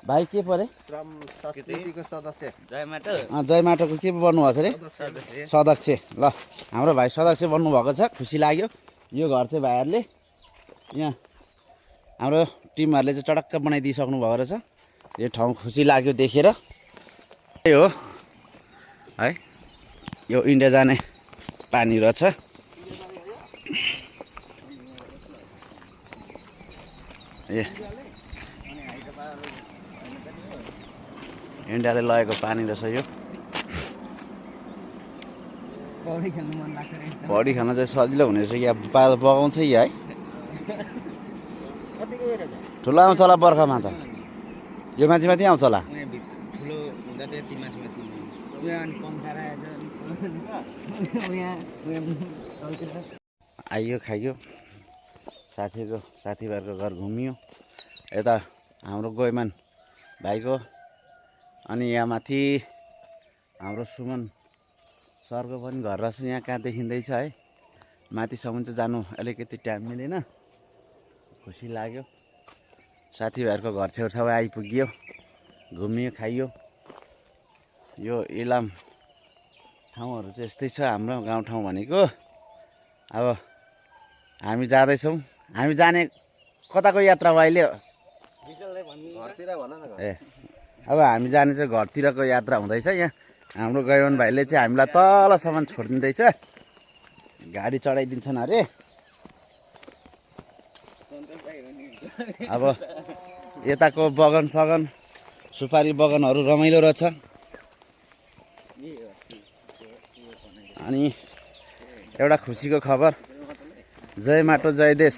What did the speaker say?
भाइ के परे श्रम संस्कृतिको सदस्य जय माटोको के बन्नु भएको छ अरे सदस्य ल हाम्रो भाइ सदस्य बन्नु भएको छ खुसी लाग्यो यो घर चाहिँ भाइहरूले यहाँ हाम्रो टिमहरूले चाहिँ चटक्क बनाइदिइसक्नु भएको रहेछ यो ठाउँ खुसी लाग्यो देखेर यो हो है यो इन्डिया जाने पानी रहेछ ए इन्डियाले लगेको पानी रहेछ यो पौडी खेल्न चाहिँ सजिलो हुने रहेछ यहाँ पाल बगाउँछ है ठुलो आउँछ होला बर्खामा त यो माथि माथि आउँछ होला आइयो खाइयो साथीभाइहरूको घर घुमियो यता हाम्रो गोइमान भाइको अनि यहाँ माथि हाम्रो सुमन सरको पनि घर रहेछ यहाँ कहाँ देखिँदैछ है माथिसम्म चाहिँ जानु अलिकति टाइम मिलेन खुसी लाग्यो साथीभाइहरूको घर छेउछाउ आइपुग्यो घुमियो खाइयो यो इलाम ठाउँहरू चाहिँ यस्तै छ हाम्रो गाउँठाउँ भनेको अब हामी जाँदैछौँ हामी जाने कताको यात्रा हो अहिले ए अब हामी जाने चाहिँ घरतिरको यात्रा हुँदैछ यहाँ हाम्रो गैवन भाइले चाहिँ हामीलाई तलसम्म छोडिदिँदैछ गाडी चढाइदिन्छन् अरे अब यताको बगान सगन सुपारी बगानहरू रमाइलो रहेछ अनि एउटा खुसीको खबर जय माटो जय देश